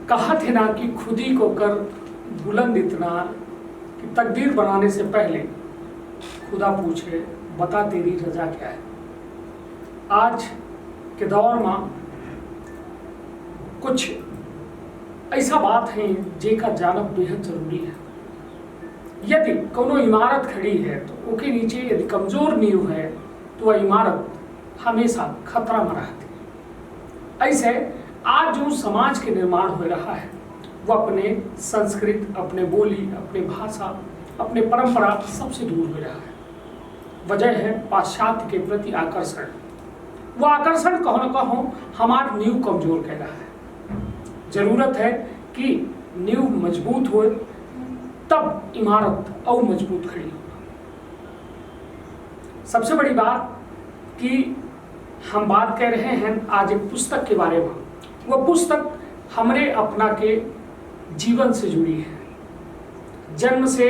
कहा थे ना कि खुद ही को कर बुलंद इतना कि तकदीर बनाने से पहले खुदा पूछे बता तेरी रजा क्या है। आज के दौर में कुछ ऐसा बात है जेका जानब बेहद जरूरी है। यदि कोनो इमारत खड़ी है तो उसके नीचे यदि कमजोर नींव है तो वह इमारत हमेशा खतरा में रहती। ऐसे आज जो समाज के निर्माण हो रहा है वो अपने संस्कृत, अपने बोली, अपने भाषा, अपने परंपरा सबसे दूर हो रहा है। वजह है पाश्चात्य के प्रति आकर्षण। वो आकर्षण कहो न कहो हमार नींव कमजोर कह रहा है। जरूरत है कि नींव मजबूत हो तब इमारत और मजबूत खड़ी हो। सबसे बड़ी बात कि हम बात कर रहे हैं आज एक पुस्तक के बारे में। वह पुस्तक हमरे अपना के जीवन से जुड़ी है, जन्म से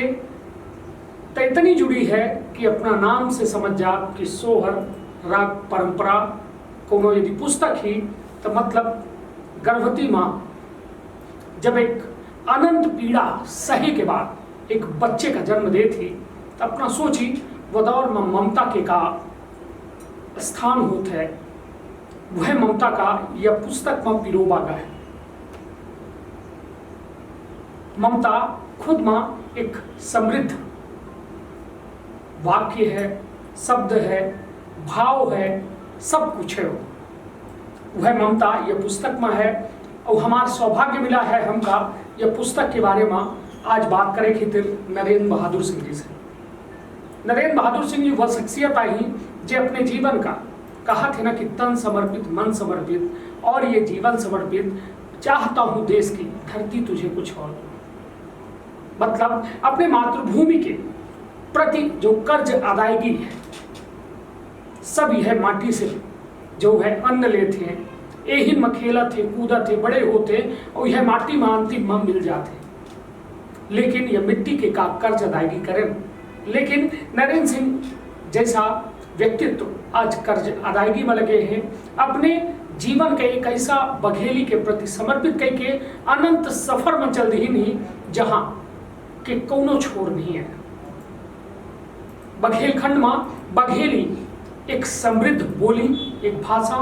इतनी जुड़ी है कि अपना नाम से समझ जा कि सोहर राग परंपरा कोनो यदि पुस्तक ही तो मतलब गर्भवती माँ जब एक अनंत पीड़ा सहे के बाद एक बच्चे का जन्म दे थी तो अपना सोची वह दौर में ममता के का स्थान होता है। वह ममता का यह पुस्तक में पिरोबा गया है। ममता खुद में एक समृद्ध वाक्य है, शब्द है, भाव है, सब कुछ है। वह ममता यह पुस्तक में है और हमारा सौभाग्य मिला है हमका यह पुस्तक के बारे में आज बात करें खातिर नरेंद्र बहादुर सिंह जी से। नरेंद्र बहादुर सिंह जी वह शख्सियत आई जो अपने जीवन का कहा थे ना कि तन समर्पित, मन समर्पित और ये जीवन समर्पित, चाहता हूं देश की धरती तुझे कुछ और। मतलब अपने मातृभूमि के प्रति जो कर्ज अदायगी है, सब यह माटी से जो है अन्न लेते, यही में खेलत थे, कूदत थे, बड़े होते और यह माटी में अंतिम में मिल जाते। लेकिन यह मिट्टी के का कर्ज अदायगी करें। लेकिन नरेंद्र सिंह जैसा व्यक्तित्व आज कर्ज अदायगी में लगे हैं। अपने जीवन के एक ऐसा बघेली के प्रति समर्पित करके अनंत सफर में चल रही नहीं जहां के कोनो छोर नहीं है। बघेलखंड में बघेली एक समृद्ध बोली, एक भाषा,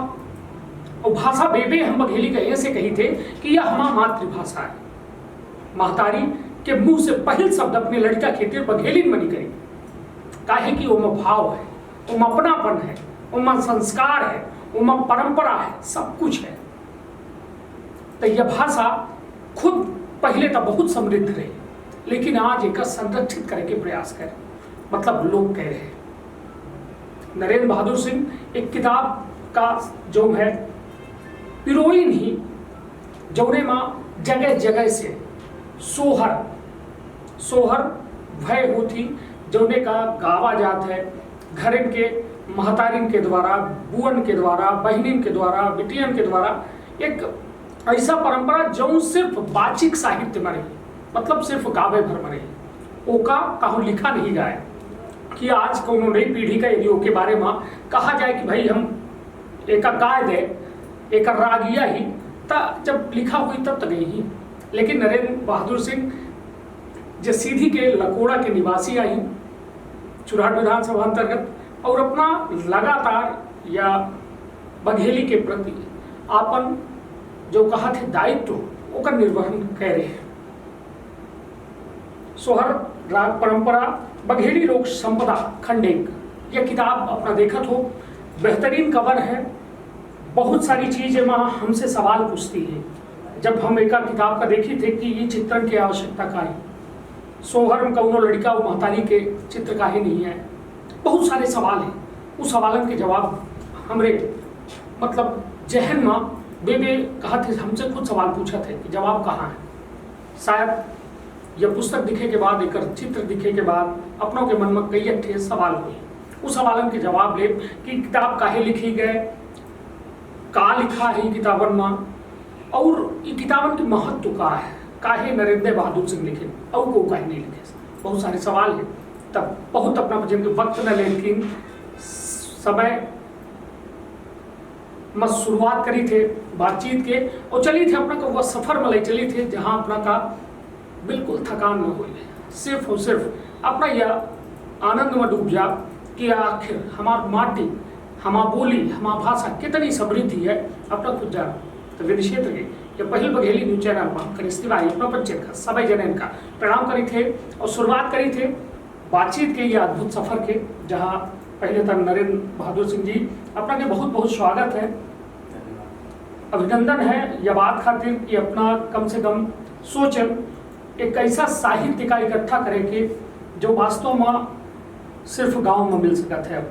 और भाषा बेबे हम बघेली का ऐसे कही थे कि यह हमारा मातृभाषा है। महतारी के मुंह से पहल शब्द अपने लड़का खेती बघेली में निकली। काहे कि उनमें भाव है, उनमें अपनापन है, उनमें संस्कार है, उनमें परंपरा है, सब कुछ है। तो यह भाषा खुद पहले तो बहुत समृद्ध रही, लेकिन आज एक संरक्षित करने के प्रयास करें। मतलब लोग कह रहे हैं। नरेंद्र बहादुर सिंह एक किताब का जो है पिरोइन ही जौने माँ जगह जगह से सोहर भय होती जौने का गावा जात है। घरन के महतारिन के द्वारा, बुअन के द्वारा, बहनिन के द्वारा, बिटियन के द्वारा एक ऐसा परंपरा जो सिर्फ वाचिक साहित्य में रही, मतलब सिर्फ गावे भर में रही। ओका कहूँ लिखा नहीं जाए कि आज कोनो नई पीढ़ी का यदि ओके बारे में कहा जाए कि भाई हम एक कायदे एक रागिया ही तब जब लिखा हुई तब तक गई ही। लेकिन नरेंद्र बहादुर सिंह जो सीधी के लकोड़ा के निवासी आई चुराट विधानसभा अंतर्गत और अपना लगातार या बघेली के प्रति आपन जो कहा थे दायित्व ओकर निर्वहन कर रहे हैं। सोहर राग परंपरा बघेली लोक संपदा खंड 1 यह किताब अपना देखत हो, बेहतरीन कवर है। बहुत सारी चीजें वहाँ हमसे सवाल पूछती है। जब हम एक किताब का देखी थे कि ये चित्रण की आवश्यकता का है, सोहर में कौनो लड़का और महतारी के चित्र का ही नहीं है। बहुत सारे सवाल हैं। उस सवालों के जवाब हमरे मतलब जहन में बेबे कहा थे, हमसे खुद सवाल पूछा थे कि जवाब कहाँ है। शायद यह पुस्तक दिखे के बाद, एक चित्र दिखे के बाद अपनों के मन में कई अच्छे सवाल हुए। उस सवालों के जवाब ले कि किताब काहे लिखी गए, का लिखा है किताबन में, और ये किताबन की महत्व का है, काहे नरेंद्र बहादुर सिंह लिखे और को काहे नहीं लिखे। बहुत सारे सवाल हैं। तब बहुत अपना जिनके वक्त न, लेकिन समय मैं शुरुआत करी थे बातचीत के और चली थे अपना का वह सफ़र में ले चली थे जहाँ अपना का बिल्कुल थकान न हो, सिर्फ और सिर्फ अपना यह आनंद में डूब जा कि आखिर हमार माटी, हमार बोली, हमार भाषा कितनी समृद्धि है अपना खुद जा। तो विधि क्षेत्र के ये पहल बघेली न्यूज चैनल में कनिष्ठ तिवारी अपना परिचय का सभी जन का प्रणाम करी थे और शुरुआत करी थे बातचीत के ये अद्भुत सफर के, जहाँ पहले तक नरेंद्र बहादुर सिंह जी अपना के बहुत बहुत स्वागत है, अभिनंदन है यह बात खातिर कि अपना कम से कम सोचन एक ऐसा साहित्य का इकट्ठा करें कि जो वास्तव में सिर्फ गांव में मिल सकता है।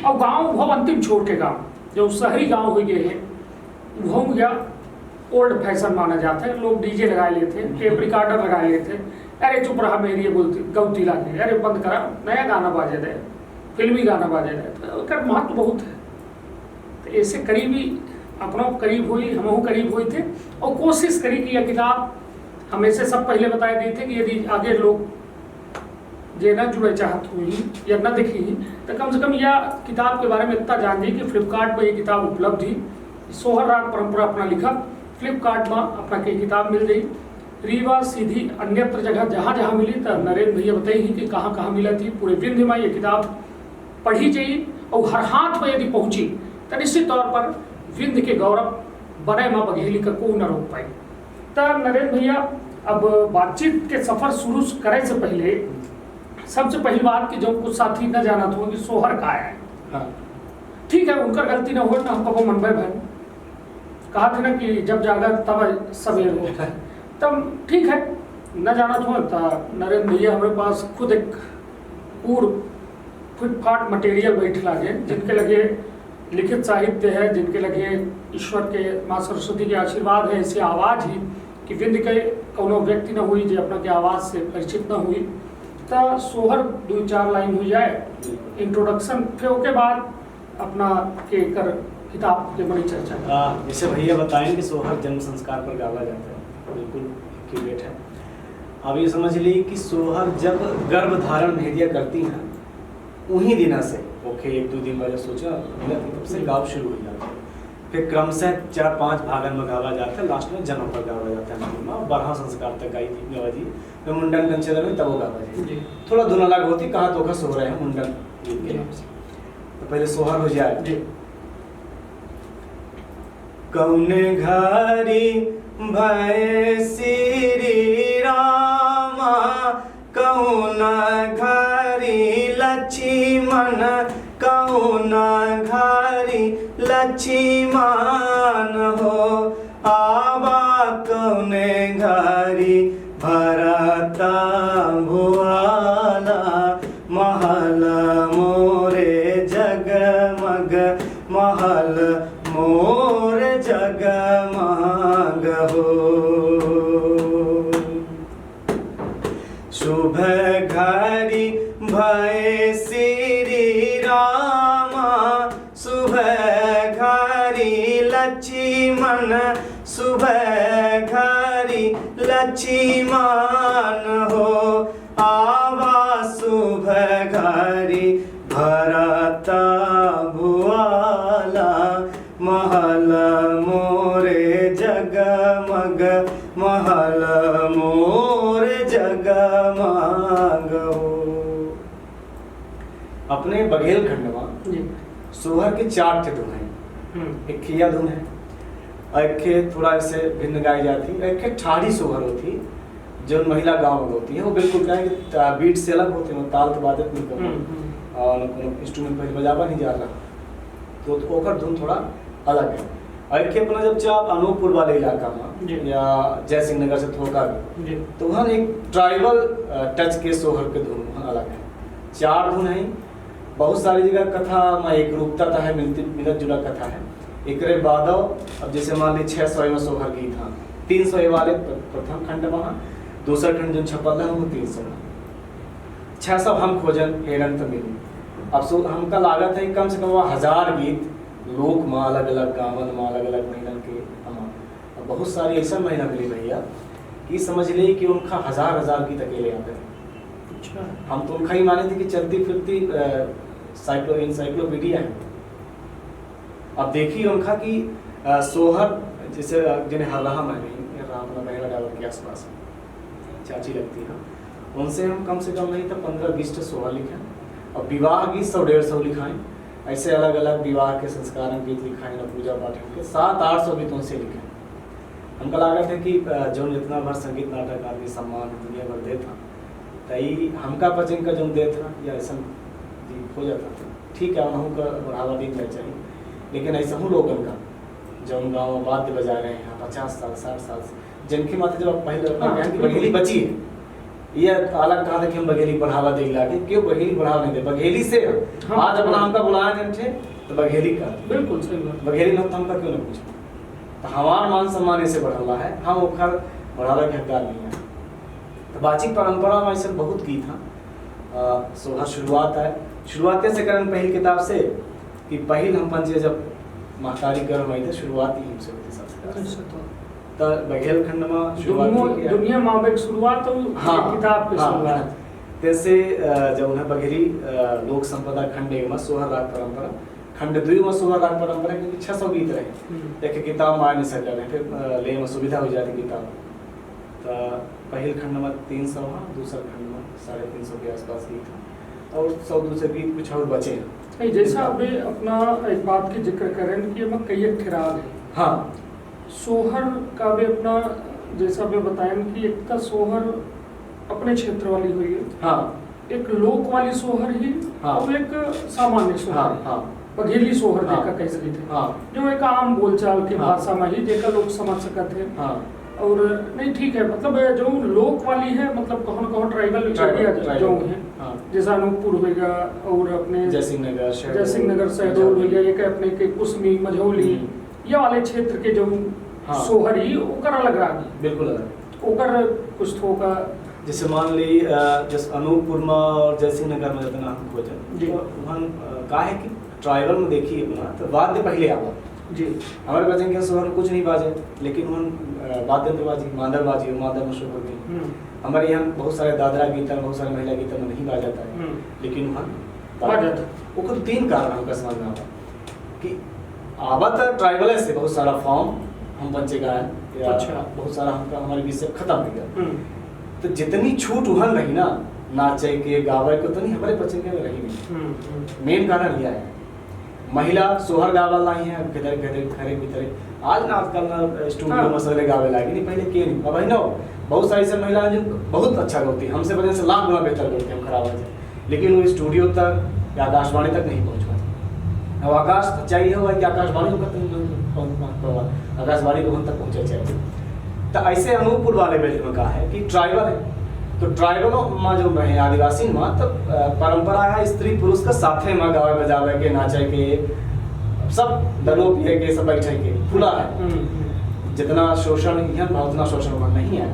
और गांव वो अंतिम छोड़ के गांव जो शहरी गांव हो गए हैं वो गया ओल्ड फैशन माना जाता है। लोग डीजे लगा लेते, टेप रिकॉर्डर लगा लेते, अरे चुप रहा मेरी ये बोलती गौती लागे, अरे बंद करा नया गाना बाजे दे, फिल्मी गाना बाजे दे, तो उसका महत्व बहुत है। तो ऐसे करीबी अपनों करीब हुई, हम करीब हुए थे और कोशिश करी कि यह किताब हमें से सब पहले बताए दी थे कि यदि आगे लोग जे न जुड़े चाहत हुई या न देखी तो कम से कम यह किताब के बारे में इतना जान दी कि फ्लिपकार्ट पर यह किताब उपलब्ध थी। सोहर राग परंपरा अपना लिखा फ्लिपकार्ट में अपना की किताब मिल गई। रीवा सीधी अन्यत्र जगह जहाँ जहाँ मिली तो नरेंद्र भैया बताई ही कि कहाँ कहाँ मिला थी। पूरे विंध्य में ये किताब पढ़ी जाइए और हर हाथ में यदि पहुँची तो निश्चित तौर पर विंध्य के गौरव बड़े माँ बघेली का को न रोक पाई। तो नरेंद्र भैया अब बातचीत के सफर शुरू करे से पहले सबसे पहली बात कि जो कुछ साथी न जाना था कि सोहर का है। हाँ। ठीक है, उनका गलती न हो ना, हम कबो मनबे भाई कहा थे ना कि जब जागा तब सवेर होता है, तब ठीक है न जाना था। तो नरेंद्र भैया हमारे पास खुद एक पूर्व फिटफाट मटेरियल बैठ लागे, जिनके लगे लिखित साहित्य है, जिनके लगे ईश्वर के माँ सरस्वती के आशीर्वाद है, ऐसी आवाज़ ही कि विंध्य के कोनो व्यक्ति न हुई जो अपना के आवाज़ से परिचित न हुई। तो सोहर 2-4 लाइन हो जाए इंट्रोडक्शन, फिर उसके बाद अपना के कर किताब के बड़ी चर्चा। जैसे भैया बताएं कि सोहर जन्म संस्कार पर गावा जाता है, बिल्कुल एक्यूरेट है। अब ये समझ ली कि सोहर जब गर्भ धारण भेदिया करती हैं उन्हीं दिनों से ओके 1-2 दिन बाद सोचा तब से गाँव शुरू हो जाता है। फिर क्रमशः 4-5 भागन में गावा जाता है, लास्ट में जन्म पर गावा जाता है। 12 संस्कार तक आई थी गावा जी, फिर मुंडन कंचन में तब वो गावा जी थोड़ा धुन अलग होती, कहाँ तो सो रहे हैं मुंडन के नाम से। तो पहले सोहर हो जाए। कौने घरी भय श्री रामा, कौन घरी लक्ष्मण, कौन घरी लक्ष्मण हो, आवा कौने घरी भरत भुआला, महल मोरे जगमग, महल मोर जगमग हो। शुभ घड़ी भय श्री रामा, शुभ घड़ी लक्ष्मण, शुभ घड़ी लक्ष्मण हो, आवा शुभ घड़ी भरत भुआला, महल मोरे जगमग, महल मोरे जगमग हो। अपने बघेल खंड में सोहर के 4 थे धुन है। एक खिया धुन है और एक थोड़ा ऐसे भिन्न गाई जाती है, एक ठाड़ी सोहर होती जो महिला गाँव में होती है। वो बिल्कुल क्या है कि बीट से अलग होते हैं, ताल तो बाधित नहीं करते और इंस्ट्रूमेंट पर बजावा नहीं जा रहा, तो ओकर धुन थोड़ा अलग है। और एक अपना जब चाप अनूपपुर वाले इलाका में या जय सिंह नगर से थोड़ा तो वहाँ एक ट्राइबल टच के सोहर के धुन वहाँ अलग है। 4 धुन है, बहुत सारी जगह कथा में एक रूपता है, मिलत जुला कथा है। एक बादव अब जैसे मान ली 600 सोहर गीत हाँ 300 वाले प्रथम खंड वहाँ, दूसरा खंड जो छपल है वो 300 600 हम खोजन हेरन तो मिली। अब सो हमका लागत है कम से कम 1000 गीत लोक में अलग अलग गावन में अलग अलग महिला के अब बहुत सारी ऐसा महिला मिली भैया कि समझ ली कि उनका 1000 गीत अकेले आते हैं। अच्छा। हम तो उनका ही माने थे कि चलती फिरती इंसाइक्लोपीडिया है। अब देखिए उनका कि सोहर जैसे जिन्हें हरहा महमी महिला डावर के आसपास चाची लगती है, उनसे हम कम से कम नहीं तो 15-20 सोहर लिखें, और विवाह गीत 100-150 लिखाएं, ऐसे अलग अलग विवाह के संस्कार गीत लिखाएं, पूजा पाठ के 700-800 गीत उनसे लिखें। हमका लागत है कि जो जितना भर संगीत नाटक आदि सम्मान दुनिया भर दे था तई हमका पचन का जो दे था या ऐसा हो जाता था, ठीक है उनका बढ़ावा दी जाए चाहिए, लेकिन ऐसा हूँ लोगन का जो गाँव में वाद्य बजा रहे हैं 50 साल 60 साल से, जिनकी माता जब पहले की बघेली बची है, यह अलग कहा था कि हम बघेली बढ़ावा दे लाके, क्यों बघेली बढ़ावा नहीं दे, बघेली से आज अपना हमका बुलाया नहीं थे तो बघेली का बिल्कुल सही बात, बघेली न हमका क्यों न पूछा, तो हमारा मान सम्मान ऐसे बढ़ा है, हम ओखर बढ़ावा के हकदार नहीं है। तो बातचीत परंपरा में ऐसे बहुत की था। सोहर शुरुआत से करन पहली किताब से कि पहल हम पंचे जब महतारी गर्म हुई थे शुरुआत ही हमसे होती सबसे, तो बघेल खंड में शुरुआत दुनिया माँ शुरुआत तो किताब पे शुरुआत जैसे जब उन्हें बघेली लोक संपदा खंड एक में सोहर राग परंपरा, खंड 2 में सोहर राग परंपरा क्योंकि 600 गीत रहे, एक किताब मार नहीं सकते रहे, फिर ले में सुविधा हो जाती किताब, तो पहल खंड में 300 है, दूसरा खंड में 350 के आसपास गीत है, और 100-200 गीत कुछ और बचे हैं। जैसा अभी अपना एक बात की जिक्र करें कि हम कई ठिराग है, हाँ सोहर का भी अपना जैसा भी बताएं कि एक तो सोहर अपने क्षेत्र वाली हुई है, हाँ एक लोक वाली सोहर ही, हाँ, और एक सामान्य सोहर, हाँ, हाँ, बघेली सोहर हाँ, देखा कह सकते थे, हाँ, जो एक आम बोलचाल की हाँ, भाषा में ही देखा लोग समझ सकते हैं, हाँ, और नहीं ठीक है, मतलब जो लोक वाली है, मतलब कौन ट्राइबल एरिया जो है, हाँ, जैसा अनूपपुर होगा और अपने जयसिंह नगर शहडोल होगा, एक अपने के कुसमी मझौली ये वाले क्षेत्र के जो हाँ, सोहरी ओकर अलग रागी बिल्कुल अलग ओकर कुछ थोका, जैसे मान ली जैसे अनूपपुर में और जयसिंह नगर में जितना हम खोजे तो वहाँ का है कि ट्राइबल में देखिए अपना तो वाद्य पहले आवा जी, हमारे बचन के सोहर कुछ नहीं बाजे, लेकिन वहाँ वाद्य बाजी मांदर मशहूर हो गई। हमारे यहाँ बहुत सारे दादरा गीत बहुत सारे महिला गीत में नहीं बाजाता है, लेकिन वहाँ वो 3 कारण हमका समझ में आता कि आवत ट्राइबल से बहुत सारा फॉर्म हम बच्चे गायन या बहुत सारा हमका हमारे बीच से खत्म हो गया, तो जितनी छूट वहाँ रही ना नाचे के गावे को तो नहीं हमारे बच्चे के में रही नहीं। मेन कारण यह है महिला सोहर गावल नहीं है, किधर किधर खरे भीतरे आज ना आजकल ना स्टूडियो मसले गावे लगी नहीं, पहले के नहीं, अब है ना बहुत सारी सब महिलाएं जो बहुत अच्छा गाती है, हमसे वजह से लाख गुना बेहतर गाती है, हम खराब है, लेकिन वो स्टूडियो तक या आकाशवाणी तक नहीं पहुँच पाती। अब आकाश चाहिए होगा कि आकाशवाणी को हम तक पहुँचा चाहिए, तो ऐसे अनूपपुर वाले बेल्ट में कहा है कि ट्राइबल है, तो ट्राइबलों में जो है आदिवासी में तो परंपरा है स्त्री पुरुष का साथे में गावे बजावे के नाचे के सब दलो पिए के सब बैठे के खुला है, जितना शोषण यहाँ उतना शोषण वहाँ नहीं है,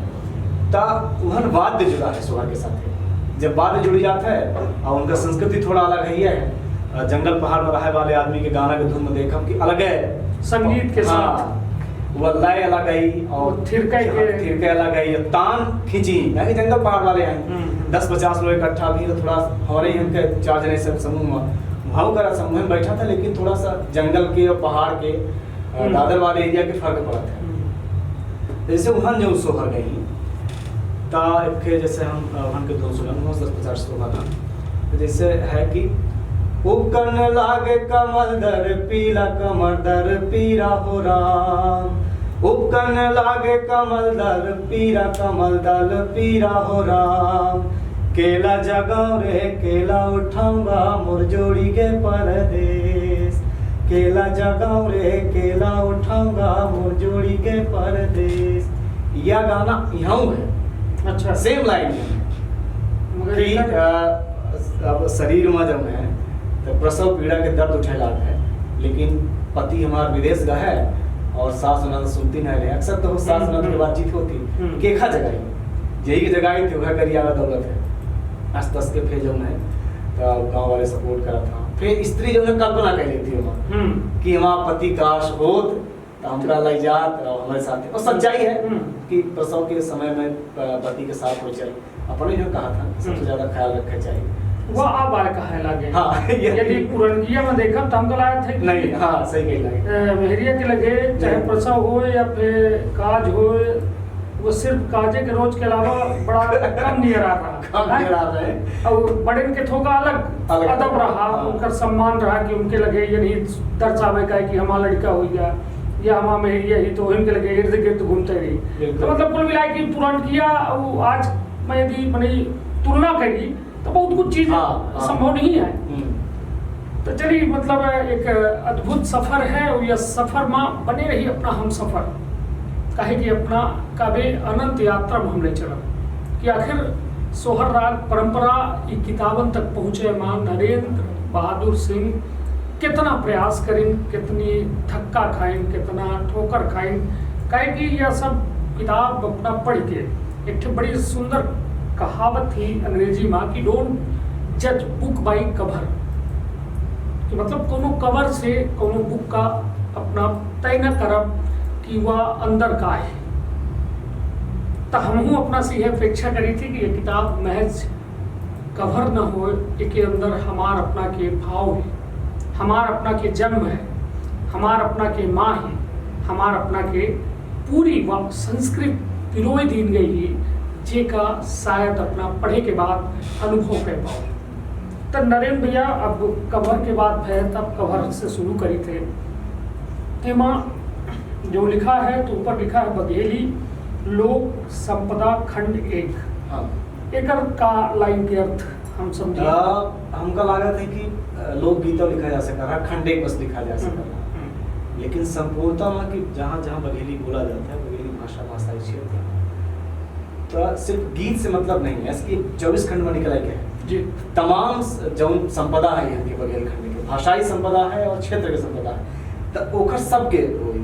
तो वहाँ वाद्य जुड़ा है सोहर के साथ। जब वाद्य जुड़ जाता है और उनका संस्कृति थोड़ा अलग है, जंगल पहाड़ में रहे वाले आदमी के गाना के धुन में देखा कि अलग है संगीत के साथ, वो लय अलग आई और थिरके अलग आई, तान खींची मैं कि जंगल पहाड़ वाले हैं 10-50 लोग इकट्ठा भी, तो थोड़ा हमारे यहाँ के 4 जने सब समूह में भाव करा समूह में बैठा था, लेकिन थोड़ा सा जंगल के और पहाड़ के दादर वाले एरिया के फर्क पड़ा था। जैसे वहाँ जो सोहर गई के जैसे हम वहाँ के धुन सुनन 10-50 सोहर था, जैसे है कि उपकन लागे कमल दर पीला कमर दर पीरा हो राम, उपकन लागे कमल दर पीरा कमल दल पीरा हो राम, केला जगाओ रे केला उठाऊंगा मोर जोड़ी के परदेश, केला जगाओ रे केला उठाऊंगा मोर जोड़ी के परदेश। यह गाना यहाँ है, अच्छा सेम लाइन है, अब शरीर में जब है तो प्रसव पीड़ा के दर्द उठे लाग है, लेकिन पति हमारा विदेश गए है और सास ननद सुनती नहीं रहे, अक्सर तो सास ननद की बातचीत होती केखा जगह यही की जगह थी वह करिया दौलत है आस-पास के फिर जो है तो गांव वाले सपोर्ट करा था, फिर स्त्री जो है कल्पना कर लेती है कि हमारा पति काश होत तो हमरा लग जात और हमारे साथ, और सच्चाई है कि प्रसव के समय में पति के साथ हो चल अपने जो कहा था सबसे ज्यादा ख्याल रखना चाहिए, वह अब आए कहे लगे। हाँ, यदि पुरनगिया में देखा तो हमको लाया थे नहीं, हाँ सही कही लगे मेहरिया के लगे, चाहे प्रसव हो या फिर काज हो, वो सिर्फ काजे के रोज के अलावा बड़ा कम नियर आ रहा और बड़े के थोड़ा अलग अदब रहा, उनका सम्मान रहा कि उनके लगे ये नहीं दर्शावे का कि हमारा लड़का हो गया या हमारा मेहरिया ही तो इनके लगे इर्द गिर्द घूमते रही। तो मतलब कुल मिला कि पुरनगिया आज मैं यदि मैंने तुलना करी तो बहुत कुछ चीज़ संभव नहीं है। तो चलिए मतलब एक अद्भुत सफर है और यह सफर में बने रही अपना हम सफर कहे कि अपना काबे अनंत यात्रा में हमने चला कि आखिर सोहर राग परंपरा की किताबन तक पहुँचे मां नरेंद्र बहादुर सिंह कितना प्रयास करें, कितनी धक्का खाएं, कितना ठोकर खाएं, कहे कि यह सब किताब अपना पढ़ के एक बड़ी सुंदर कहावत थी अंग्रेजी में कि डोंट जज बुक बाय कवर, कि मतलब कोनो कवर से कोनो बुक का अपना तय न करब कि वह अंदर का है। तो हमहू अपना से यह अपेक्षा करी थी कि यह किताब महज कवर न हो, इसके अंदर हमार अपना के भाव है, हमार अपना के जन्म है, हमार अपना के माँ है, हमार अपना के पूरी वह संस्कृत पिरोई दीन गई है जे का शायद अपना पढ़े के बाद अनुभव कर पाओ। तो नरेंद्र भैया अब कवर के बाद है तब कवर से शुरू करी थे तेमा जो लिखा है तो ऊपर लिखा है बघेली लोक संपदा खंड 1। एक का लाइन के अर्थ हम समझे हमका लगा था कि लोकगीता लिखा जा सका रहा, खंड 1 बस लिखा जा सका रहा, लेकिन संपूर्णता में कि जहाँ जहाँ बघेली बोला जाता है बघेली भाषा ही क्षेत्र है, तो सिर्फ गीत से मतलब नहीं है, इसकी 24 खंड में निकला क्या है जी, तमाम जो संपदा है यहाँ के बघेल खंड के भाषाई संपदा है और क्षेत्र के संपदा है, तो ओखर सबके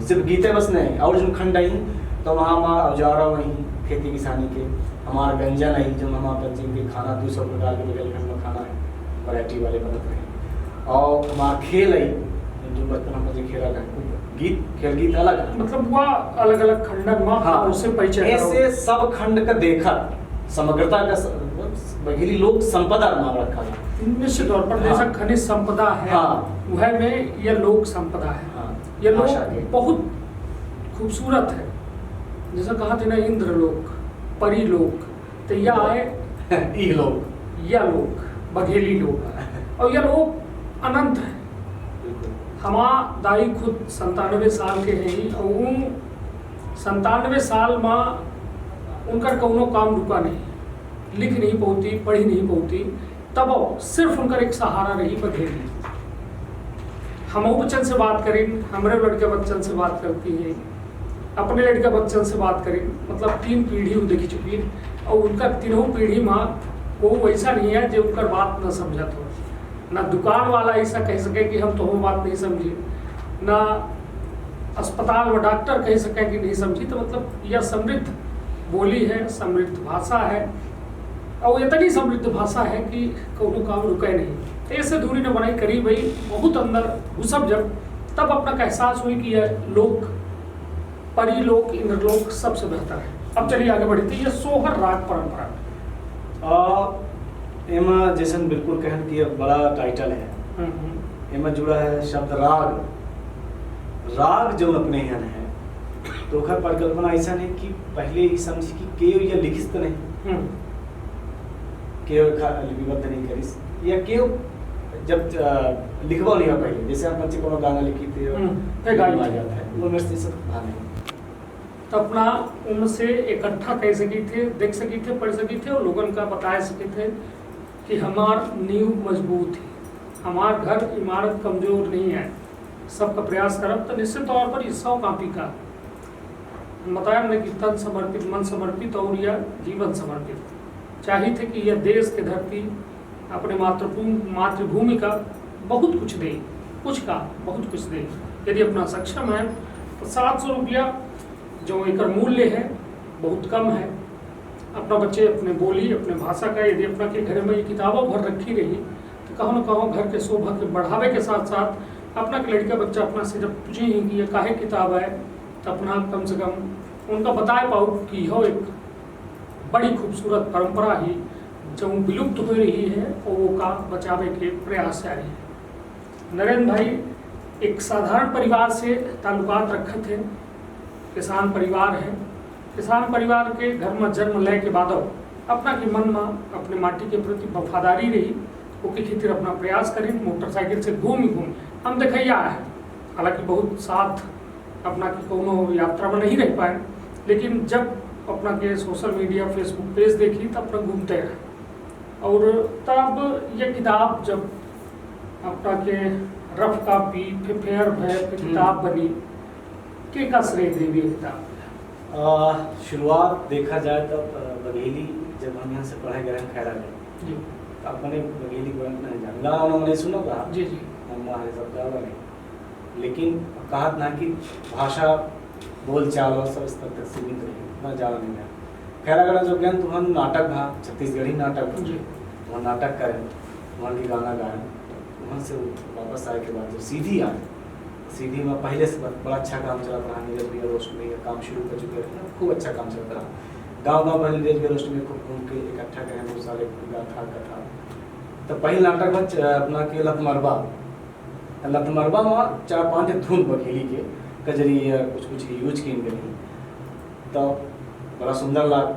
सिर्फ गीते बस नहीं और जो खंड आई तो वहाँ हमारा औजारा वहीं खेती किसानी के, हमारा व्यंजन है जो हमारा पंचिंग के खाना 200 प्रकार के बघेल खंड में खाना है वैरायटी वाले बनत रहे, और हमारा खेल है जो बचपन हम बच्चे खेला है गीत खेल गीत अलग है, मतलब वह अलग अलग खंडन में हाँ, उससे परिचय ऐसे सब खंड का देखा समग्रता का बघेली लोक संपदा मान रखा है निश्चित तौर पर जैसा खनिज संपदा है वह में यह लोक संपदा है, यह लोक बहुत खूबसूरत है, जैसा कहा थे ना इंद्र लोक परी लोक, तो यह आए यह लोक बघेली लोक और यह लोक अनंत है। हमारा दाई खुद 97 साल के हैं और 97 साल में उनका कौनो काम रुका नहीं, लिख नहीं पाती, पढ़ी नहीं पाती, तब सिर्फ उनका एक सहारा रही बघेली। हम बच्चन से बात करें, हमारे लड़के बच्चन से बात करती है, अपने लड़के बच्चन से बात करें, मतलब 3 पीढ़ी वो देखी चुकी है और उनका तीनों पीढ़ी में वो वैसा नहीं है जो उनका बात न समझत हो, ना दुकान वाला ऐसा कह सके कि हम तो वो बात नहीं समझे, ना अस्पताल व डॉक्टर कह सके कि नहीं समझी। तो मतलब यह समृद्ध बोली है, समृद्ध भाषा है और इतनी समृद्ध भाषा है कि कोनो काम रुके नहीं। ऐसे दूरी न बनाई करी भाई बहुत अंदर घुसब जब तब अपना का एहसास हुई कि यह लोक परी लोक इंद्रलोक सबसे बेहतर है। अब चलिए आगे बढ़ते हैं, सोहर राग परंपरा एमा जैसन बिल्कुल कहन कि बड़ा टाइटल है, एमा जुड़ा है शब्द राग। राग जो अपने यहाँ है तो ओकर परिकल्पना ऐसा नहीं कि पहले ही समझी कि केव या लिखित नहीं, केव लिपिबद्ध नहीं करिस या केव जब लिखवा नहीं पहले, जैसे हम बच्चे को गाना लिखी थे आ जाता है वो मेरे से सब भाने तो अपना उनसे इकट्ठा कह सकी थे, देख सकी थे, पढ़ सकी थे और लोगों का बता सके थे कि हमार नींव मजबूत है, हमार घर इमारत कमजोर नहीं है, सबका प्रयास करब तो निश्चित तौर पर इस 100 कापी का बताया हमने कि तन समर्पित मन समर्पित और यह जीवन समर्पित चाहिए थे कि यह देश की धरती अपने मातृभूमि का बहुत कुछ दे, कुछ का बहुत कुछ दे। यदि अपना सक्षम है तो 700 रुपया जो एक मूल्य है बहुत कम है, अपना बच्चे अपने बोली अपने भाषा का यदि अपना के घर में ये किताबों भर रखी रही तो कहो न कहो घर के शोभा के बढ़ावे के साथ साथ अपना के लड़का बच्चा अपना से जब पूछे ही कि ये काहे किताब है तो अपना कम से कम उनका बताए पाओ कि यह एक बड़ी खूबसूरत परंपरा ही जो विलुप्त हो रही है वो का बचावे के प्रयास जारी है। नरेंद्र भाई एक साधारण परिवार से ताल्लुकात रखे थे, किसान परिवार है। किसान परिवार के घर में जन्म ले के बाद अपना के मन में अपने माटी के प्रति वफादारी रही, ओके खातिर अपना प्रयास करें, मोटरसाइकिल से घूम हम देखैया है। हालांकि बहुत साथ अपना की कोनो यात्रा में नहीं रह पाए, लेकिन जब अपना के सोशल मीडिया फेसबुक पेज देखी तब अपना घूमते रहे। और तब ये किताब जब अपना के रफ कॉपी फिर फेयर भय फिर किताब बनी, के श्रेय देवी किताब? शुरुआत देखा जाए तब बघेली जब हम यहाँ से पढ़ाई करें खैरा में जी, अपने बघेली को नहीं जानला उन्होंने सुना था जी जी, हम वहाँ सब जावा नहीं, लेकिन कहा ना कि भाषा बोल चाल और सब स्तर तक सीमित रही, ना ज़्यादा नहीं है। खैरागढ़ जो ज्ञान तो हम नाटक भा छत्तीसगढ़ी नाटक जी, वहाँ नाटक करें, वहाँ की गाना गाएं, वहाँ से वापस आए के बाद जो सीधी आए, सीधी में पहले से बड़ा अच्छा काम चला रहा, नीरज भैया रोस्ट में काम शुरू कर चुके थे, खूब अच्छा काम चलता रहा। गाँव गाँव पहले नीरज भैया रोस्ट में खूब घूम के इकट्ठा करें, बहुत सारे गाथा कथा। तो पहले नाटक में अपना के लतमरबा में 4-5 धुन बघेली के कजरी कुछ यूज की गई, तो बड़ा सुंदर लगा।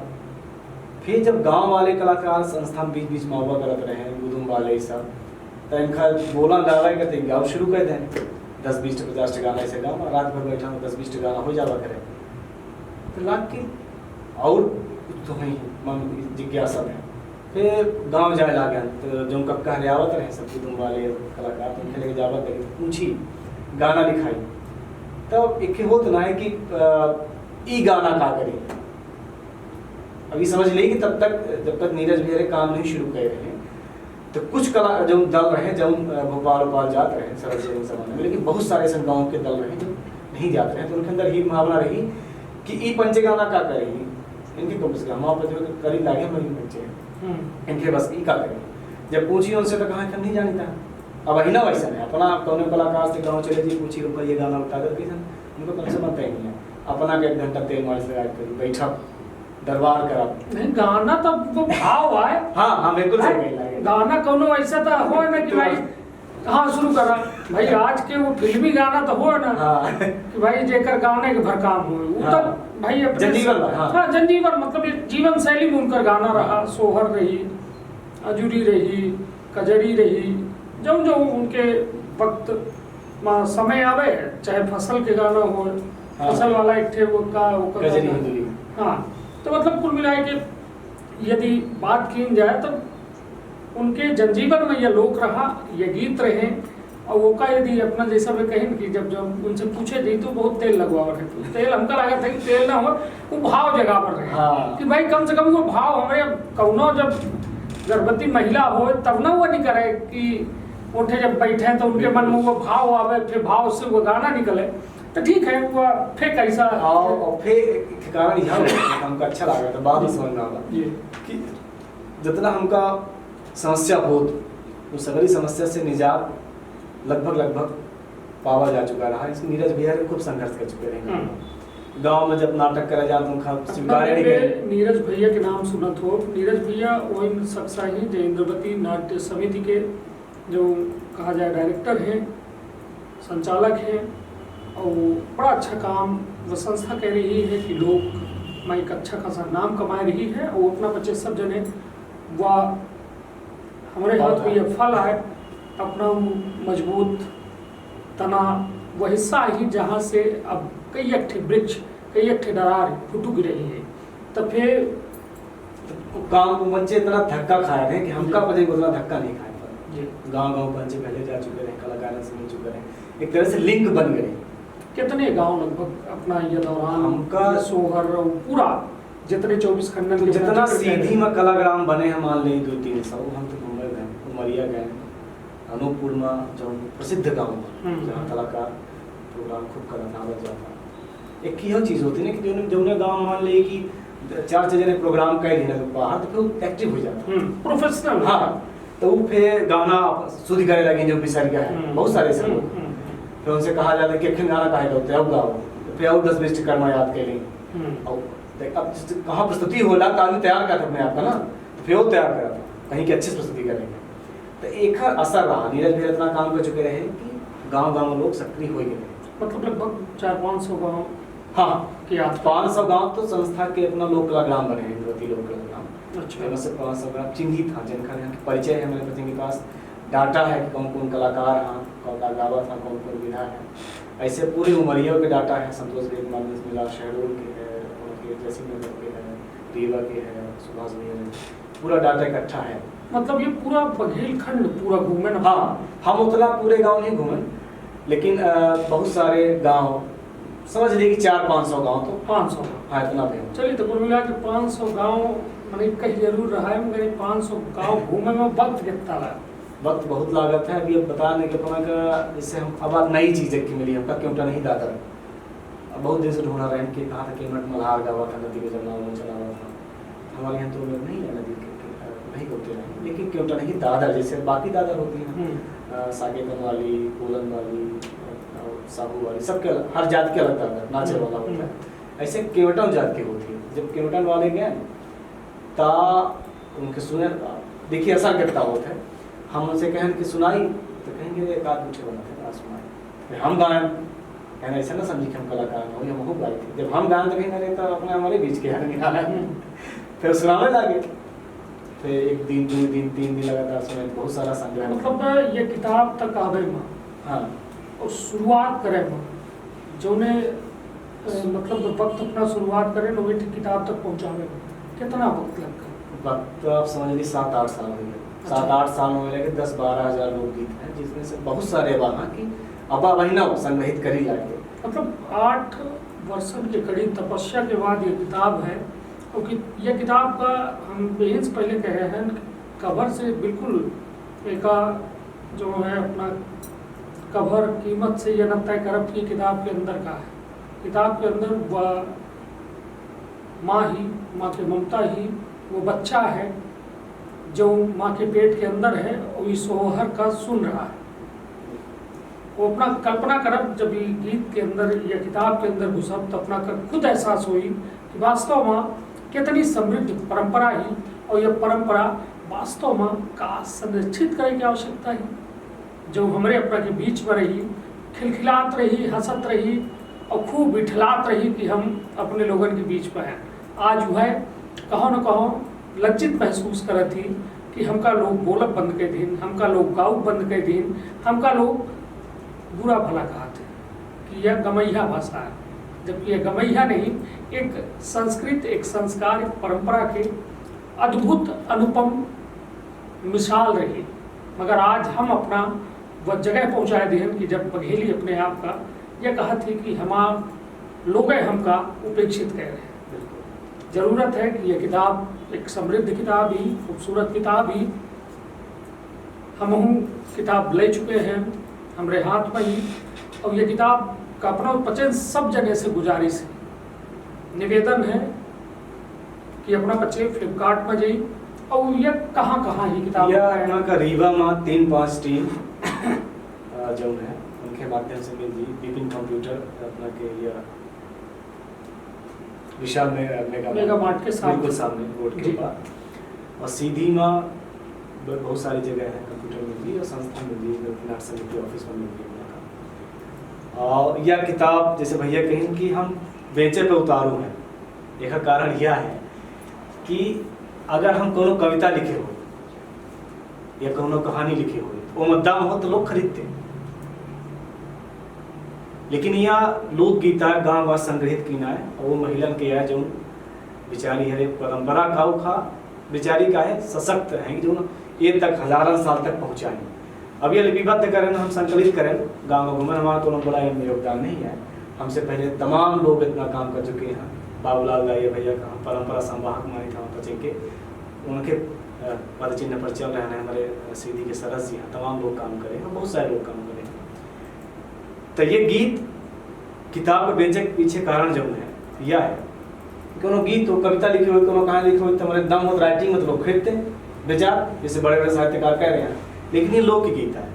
फिर जब गांव वाले कलाकार संस्थान बीच बीच में हुआ करते रहे, गुदुम वाले सब, तो इनका बोला डाला करते गाँव शुरू कर दें, 10-20-50 गाना ऐसे गाँव रात भर बैठा 10-20 गाना हो जावा करे, तो लाग के और कुछ तो नहीं मन जिज्ञासा में फिर गांव जाए लागे, तो जो कक्का हरियावत रहे सब गुदुम वाले कलाकार, तो उनके लेके जावा करे पूछी गाना लिखाई, तब एक होत ना है कि ई गाना का करें। अभी समझ ली कि तब तक जब तक नीरज भैया काम नहीं शुरू कर रहे हैं, तो कुछ कला जो दल रहे, जो भोपाल जाते रहे सरल जमाने में, लेकिन बहुत सारे ऐसे गाँव के दल रहे जो नहीं जाते रहे, तो उनके अंदर ही भावना रही कि ई पंचे गाना का करेंगे, इनके कम से कम करी लागे मरी पंचे इनके बस ई का करें। जब पूछी उनसे तो कहा कि हम नहीं जानता, अब अहिना वैसा नहीं अपना कौन कलाकार से गाँव चले जी पूछी उनको ये गाना बता दे, उनको कम से बनता ही नहीं है, अपना के 1 घंटा तेल मालिश लगा कर बैठा दरबार करा नहीं गाना तो वो भाव है। हाँ हाँ बिल्कुल सही कही लागे। गाना कोनो ऐसा तो हो ना कि भाई हाँ शुरू करा भाई, आज के वो फिल्मी गाना तो हो ना हाँ कि भाई जेकर गाने के भर काम हो, वो तो भाई अपने जनजीवन हाँ जनजीवन मतलब ये जीवन शैली में उनका गाना रहा, सोहर रही, अजूरी रही, कजरी रही, जो जो उनके वक्त में समय आवे, चाहे फसल के गाना हो, फसल वाला एक थे वो कजरी हाँ, तो मतलब कुल मिला के यदि बात की जाए तो उनके जनजीवन में यह लोक रहा, ये गीत रहे। और वो का यदि अपना जैसा वे कहें कि जब जब उनसे पूछे दी तो बहुत तेल लगवा रहे थे, तेल हमका लगा था कि तेल ना हो, वो भाव जगह पर रहे कि भाई कम से कम वो भाव हमारे कौनो जब गर्भवती महिला हो तब ना वो नहीं करे कि उठे जब बैठे तो उनके मन में वो भाव आवे, फिर भाव से वो गाना निकले, तो ठीक है वो फिर कैसा और फिर कारण यह हमको अच्छा लगा था बाद में समझ में आया कि जितना हमका समस्या हो तो सगरी समस्या से निजात लगभग पावा जा चुका रहा। इसमें नीरज भैया खूब संघर्ष कर चुके रहे। गांव में जब नाटक करा जाता हूँ स्वीकार नहीं करे। नीरज भैया के नाम सुनत हो, नीरज भैया वो शख्सा ही जो इंद्रवती नाट्य समिति के जो कहा जाए डायरेक्टर हैं, संचालक हैं, और बड़ा अच्छा काम वो संस्था कह रही है कि लोग में एक अच्छा खासा नाम कमा रही है, और अपना बच्चे सब जने वह हमारे हाथ में यह फल है अपना मजबूत तना वह हिस्सा ही जहाँ से अब कई अट्ठे वृक्ष कई अट्ठे दरार फुटू रही है। तो फिर गाँव को बच्चे इतना धक्का खाए थे कि हमका पता उतना धक्का नहीं खाए पर गाँव बच्चे पहले जा चुके रहे, कलाकार से मिल चुके रहे, एक तरह से लिंक बन गए। कितने गांव लगभग अपना ये दौरान हमका सोहर पूरा जितने 24 खंडन जितना सीधी में कलाग्राम बने हैं मान ली 200-300, हम तो घूमे गए, उमरिया गए, अनूपपुर में जो प्रसिद्ध गाँव जहाँ कलाकार प्रोग्राम खूब करा जाता। एक ही चीज़ होती है कि जो गाँव मान ली कि 4 जने प्रोग्राम कर देना बाहर तो फिर एक्टिव हो जाता प्रोफेशनल। हाँ, तो वो फिर गाना शुद्ध करे लगे जो बिसर गया है, बहुत सारे ऐसे लोग। फिर उनसे कहा जाता है कि अखन गाना कहे होते अब गाओ, फिर और 10-20 कर्मा याद कर लें। अब कहाँ प्रस्तुति होला ताली तैयार कर अपने आप का ना, व्यूह तैयार करा था कहीं की अच्छी प्रस्तुति करेंगे। तो एक असर रहा, नीरज भैया इतना काम कर चुके रहे कि गांव-गांव में लोग सक्रिय हो गए। मतलब लगभग 400-500 गाँव, हाँ कि 500 गांव तो संस्था के अपना लोक कलाग्राम बने हैं, इंद्रवती लोक कलाग्राम। अच्छा। फेमस 500 ग्राम चिन्हित था, जिनका यहाँ के परिचय है हमारे बच्चों के पास, डाटा है कि कौन कौन कलाकार हैं, कौन का गावा था, कौन कौन विधा है। ऐसे पूरे उमरिया के डाटा है, संतोष के माध्यम से मिला, शहडोल के है, उनके जैसी नगर के है, रीवा के है, सुभाष भैया, पूरा डाटा इकट्ठा है। मतलब ये पूरा बघेलखंड पूरा घूमे ना? हाँ, हम उतना पूरे गांव नहीं घूमे, लेकिन बहुत सारे गांव समझ लीजिए कि 400-500 गांव तो 500। हाँ इतना भी। चलिए, तो कुल मिला के 500 गाँव मैंने कहीं जरूर रहा है, मगर 500 गाँव घूमे में वक्त कितना लगा? वक्त बहुत लागत है। अभी अब बताने के समय का, जैसे हम अब नई चीज़ की मिली हमका, क्योंटा नहीं दादर। अब बहुत दिन से ढूंढा रहे हैं कि कहाँ था, केवट मल्हार गावा था, नदी में जलना चला हुआ था। हमारे यहाँ तो नहीं है नदी के, नहीं होते हैं, लेकिन क्योंटा नहीं दादर, जैसे बाकी दादर होती हैं, साकेतन वाली, कोलन वाली, साहू वाली, सबके हर जात के अलग दादर नाचे वाला होता है। ऐसे केवटन जात की होती है। जब केवटन वाले गए ता उनके सुने, देखिए असर कितना होता है। हम उनसे कहें कि सुनाई, तो कहेंगे एक आध मुझे बनाते हैं सुनाई, हम गाएं, कहना ऐसा ना समझी कि हम कलाकार हो, हम बहुत गाए थे। जब हम गाएं तो कहेंगे तो अपने हमारे बीच के यार निकाला है। फिर सुनाने लगे, फिर 1 दिन 2 दिन 3 दिन लगातार सुने, बहुत सारा संग्रह। मतलब ये किताब तक आवे में, हाँ, और शुरुआत करे में जो ने मतलब वक्त अपना शुरुआत करें लोग किताब तक पहुँचावे में कितना वक्त लगता? वक्त तो आप समझ लीजिए 7-8 साल हो गए। 7-8 साल में लगे 10-12 हज़ार लोकगीत हैं, जिसमें से बहुत सारे वहाँ की अबा महीना संग्रहित कर ही लाए। मतलब 8 वर्षों की कड़ी तपस्या के बाद ये किताब है। क्योंकि यह किताब का हम बेहद पहले कहे हैं, कवर से बिल्कुल एक जो है अपना कवर कीमत से यह न तय करब की किताब के अंदर का है। किताब के अंदर वह माँ की ममता ही वो बच्चा है जो माँ के पेट के अंदर है और इस सोहर का सुन रहा है। वो अपना कल्पना करब, जब ये गीत के अंदर या किताब के अंदर घुसब तो अपना खुद एहसास हुई कि वास्तव में कितनी समृद्ध परंपरा ही, और यह परंपरा वास्तव में का संरक्षित करे की आवश्यकता है, जो हमारे अपना के बीच में रही, खिलखिलात रही, हंसत रही और खूब बिठलात रही कि हम अपने लोगन के बीच में हैं। आज वह कहो न कहो लज्जित महसूस करत थी कि हमका लोग बोलब बंद कर दिन, हमका लोग गाँव बंद कर दिन, हमका लोग बुरा भला कहा थे कि यह गमैया भाषा है, जबकि यह गमैया नहीं, एक संस्कृत, एक संस्कार, एक परंपरा के अद्भुत अनुपम मिसाल रही। मगर आज हम अपना वह जगह पहुँचाए दें कि जब बघेली अपने आप का यह कहा थी कि हमार लोग हमका उपेक्षित कह रहे हैं। ज़रूरत है कि यह किताब एक समृद्ध किताब ही, खूबसूरत किताब ही, हम किताब ले चुके हैं हमारे हाथ में ही, और ये किताब का अपना पचन सब जगह से गुजारिश है, निवेदन है कि अपना बच्चे फ्लिपकार्ट में जाइए। और ये कहाँ ही किताब यहाँ का रीवा में 3-5 टीम जो है उनके माध्यम से मिली विपिन कंप्यूटर अपना के लिए विशाल में मेगा मार्ट के सामने रोड के पास, और सीधी में बहुत सारी जगह है कंप्यूटर मिल रही है, संस्था मिल रही है, नाट समिति ऑफिस में मिल रही है। और यह किताब जैसे भैया कहें कि हम बेचे पे उतारू हैं, एक कारण यह है कि अगर हम कोनो कविता लिखे हो या कोनो कहानी लिखी हो वो मद्दाम हो तो लोग खरीदते हैं, लेकिन यह लोकगीता गाँव व संग्रहित कीना है, और वो महिलन के है जो बेचारी है परंपरा खाऊ खा बेचारी का है सशक्त है जो ये तक हजारों साल तक पहुँचाएँ। अब ये लिपिबद्ध करें, हम संकलित करें, गाँव में घूमने हमारा तो बड़ा योगदान नहीं है, हमसे पहले तमाम लोग इतना काम कर चुके हैं। बाबूलाल दाई भैया का परंपरा संवाहक मानी था बच्चे के, उनके पद चिन्ह पर चल रहे हैं हमारे सीधी के सरस जी हैं, तमाम लोग काम करें, बहुत सारे लोग काम करें। तो ये गीत किताब के बेचे के पीछे कारण जो है यह है, कोनो गीत हो, कविता लिखी हो, कोनो कहानी लिखी हो, तो हमारे दम हो राइटिंग में तो लोग खरीदते हैं बेचा, जैसे बड़े बड़े साहित्यकार कह रहे हैं, लेकिन ये लोक गीत है।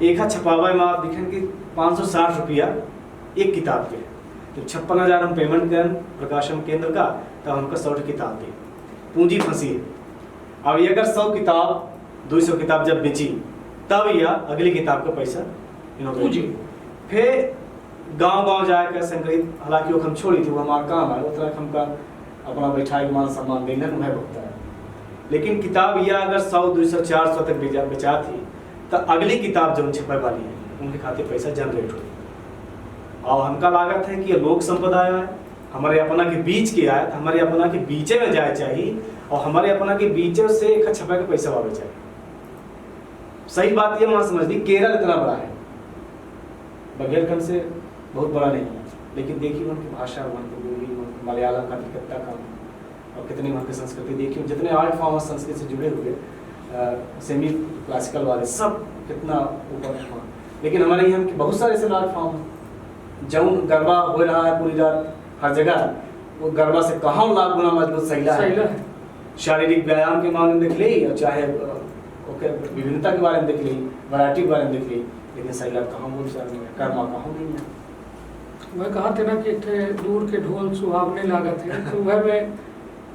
एक छपावा में आप देखें कि 560 रुपया एक किताब के, तो 56,000 हम पेमेंट करें प्रकाशन केंद्र का, तब हमको 100 किताब दी, पूंजी फंसी है। अब ये अगर 100 किताब 200 किताब जब बेची तब यह अगली किताब का पैसा फिर गांव जाकर संग्रहित, हालांकि वो हम छोड़ी थी, वो हमारा काम है, उतना हमका अपना बैठाई मान सम्मान देना वह भुगता है। लेकिन किताब यह अगर 100 200 400 तक बेचा थी तो अगली किताब जो छपे वाली है उनके खाते पैसा जनरेट हुई। और हमका लागत है कि ये लोक संपदा आया है, हमारे अपना के बीच के आया, हमारे अपना के बीचे में जाए चाहिए और हमारे अपना के बीचे से एक छपे का पैसा आवे चाहिए। सही बात ये मान समझ ली, केरल इतना बड़ा है, बघेलखंड से बहुत बड़ा नहीं है, लेकिन देखिए उनकी भाषा, उनकी बोली, मलयालम का कितना काम और कितनी वहाँ की संस्कृति देखिए, जितने आर्ट फॉर्म संस्कृति से जुड़े हुए सेमी क्लासिकल वाले सब कितना ऊपर है। लेकिन हमारे यहाँ के बहुत सारे ऐसे आर्ट फॉर्म हैं, जब गरबा हो रहा है पूरी रात हर जगह, वो गरबा से कहाँ लाख गुना मजबूत सैला है। शारीरिक व्यायाम के मामले में देख ली और चाहे विभिन्नता के बारे में देख ली, वैरायटी के बारे में देख ली, लेकिन सैला कहाँ बोल सकते हैं, कर्मा कहाँ नहीं है। वह कहा थे ना कि दूर के ढोल सुहावने लागत है, तो वह में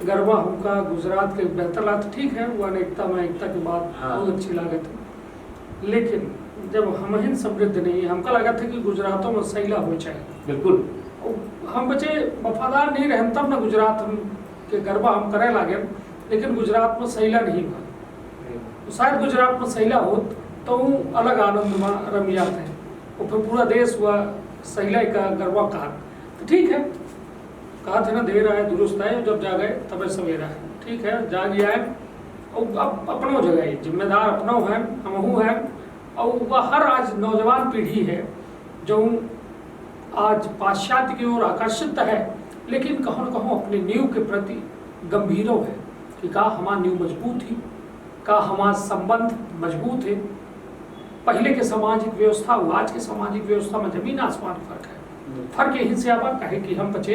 गरबा हमका गुजरात के बेहतर लागत, ठीक है, वो अनेकता में एकता की बात बहुत अच्छी लागत है। लेकिन जब हम ही समृद्ध नहीं, हमका लागत है कि गुजरातों में सैला हो चाहिए। बिल्कुल हम बच्चे वफादार नहीं रहे तब ना गुजरात हम के गरबा हम करे लागे, लेकिन गुजरात में सैला नहीं हुआ, तो शायद गुजरात में सैला हो तो अलग आनंद में रम जाते हैं, और फिर पूरा देश हुआ सैला का गरबा कहा, तो ठीक है, कहा था ना देर आए दुरुस्त आए, जब जागे तब सवेरा है, ठीक है, जाग आए और अब अपनों जगह जिम्मेदार अपनों हैं, हमहू हैं, और वह हर आज नौजवान पीढ़ी है जो आज पाश्चात्य की ओर आकर्षित है, लेकिन कहों न कहों अपने नींव के प्रति गंभीरों है कि का हमारा नींव मजबूत ही, का हमारा संबंध मजबूत है। पहले के सामाजिक व्यवस्था और आज के सामाजिक व्यवस्था में जमीन आसमान फर्क है। फर्क यही से आवा कहे कि हम बच्चे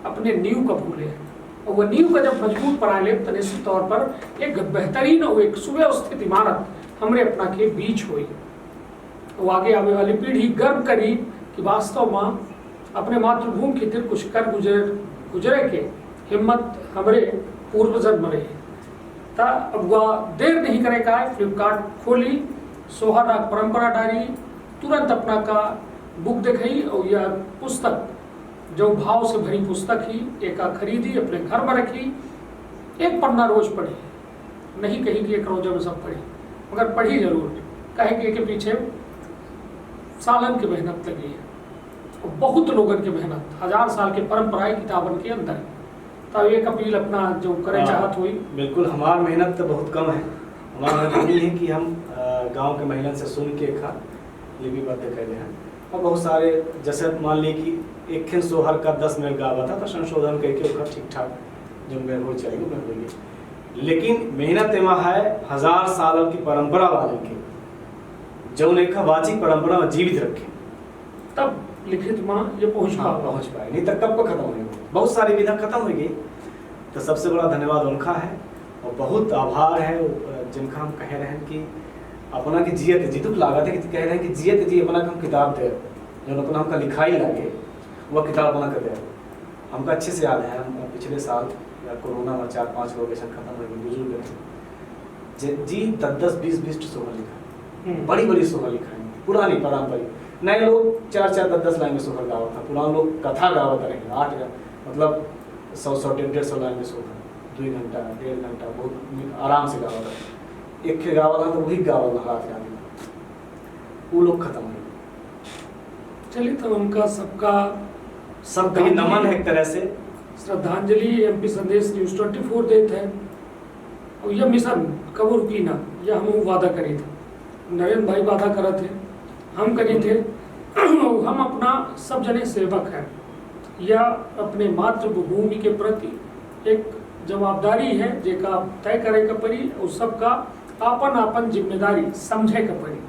अपने नींव का भूले हैं, और वह नींव का जब मजबूत पड़ा ले तो निश्चित तौर पर एक बेहतरीन और एक सुव्यवस्थित इमारत हमरे अपना के बीच हुई, वो आगे आने वाली पीढ़ी गर्व करी कि वास्तव में अपने मातृभूमि की तिर कुछ कर गुजरे के हिम्मत हमारे पूर्वजन में रही। अब वह देर नहीं करे का है, फ्लिपकार्ट खोली, सोहर परंपरा डारी, तुरंत अपना का बुक दिखाई और यह पुस्तक जो भाव से भरी पुस्तक ही एक खरीदी, अपने घर में रखी, एक पन्ना रोज पढ़ी, नहीं कही कि एक रोजा में सब पढ़ी, मगर पढ़ी जरूर, कहे कि के पीछे सालन की मेहनत लगी है, और बहुत लोगों की मेहनत, 1000 साल के परंपराएं किताबन के अंदर, तब एक अपील अपना जो करे चाहत हुई। बिल्कुल, हमारी मेहनत तो बहुत कम है, हमारा मेहनत ये है कि हम गांव के महिला से सुन के लिपिबद्ध कर रहे हैं, और बहुत सारे जैसे मान ली कि एक खिन सोहर का 10 मिनट गावा था तो संशोधन करके उसका ठीक ठाक जो मेल हो चाहिए वो होगी। लेकिन मेहनत एवं है 1000 साल की परंपरा वाले की जो एक वाचिक परंपरा में जीवित रखे, तब लिखित माँ ये पहुँच पाए, नहीं तक कब को खत्म होगी, बहुत सारी विधा खत्म होगी। तो सबसे बड़ा धन्यवाद उनका है और बहुत आभार है जिनका हम कह रहे हैं कि अपना की जियत जी, दुख लागत है कि कह रहे हैं कि जियत जी अपना हम किताब दे, जो अपना हमका लिखाई लागे वह किताब बना कर दे। हमका अच्छे से याद है, हम पिछले साल कोरोना में 4-5 लोग ऐसा खत्म हो गए, बुजुर्ग जी 10-20 सोहर लिखा, बड़ी बड़ी सोहर लिखाई, पुरानी पारंपरिक। नए लोग 4-10 लाइन में सोहर गावा था, पुराने लोग कथा गावत रहे 8 मतलब 100-150 लाइन में सोहर, 2 घंटा 1.5 घंटा बहुत आराम से गावा था, एक के गावा था तो वही गावा हाथ गाने, वो लोग खत्म हो गए। चलिए तो उनका सबका नमन है एक तरह से, श्रद्धांजलि एमपी संदेश न्यूज़ 24 देते हैं, और यह मिशन कबूर की ना, यह हम वादा करे थे, नरेंद्र भाई वादा करे थे, हम करे थे, हम अपना सब जने सेवक हैं, या अपने मातृभूमि के प्रति एक जवाबदारी है जेका तय करे का पड़ी, और सबका आपन जिम्मेदारी समझे का पड़ी।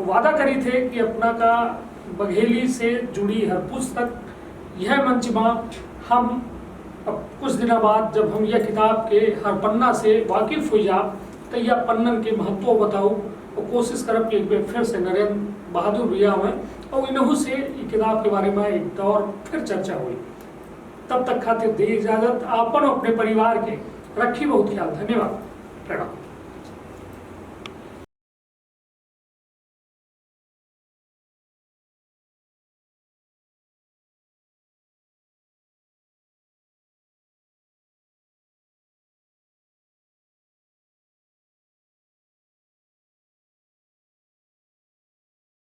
वादा करी थे कि अपना का बघेली से जुड़ी हर पुस्तक यह मंच में हम अब कुछ दिनों बाद जब हम यह किताब के हर पन्ना से वाकिफ हो जा तो यह पन्नन के महत्व बताओ, और कोशिश करब कि एक बार फिर से नरेंद्र बहादुर भैया में और इन्हों से ये किताब के बारे में एक दौर फिर चर्चा हुई। तब तक खातिर दी इजाज़त, आपन अपने परिवार के रखिए बहुत ख्याल। धन्यवाद। प्रणाम।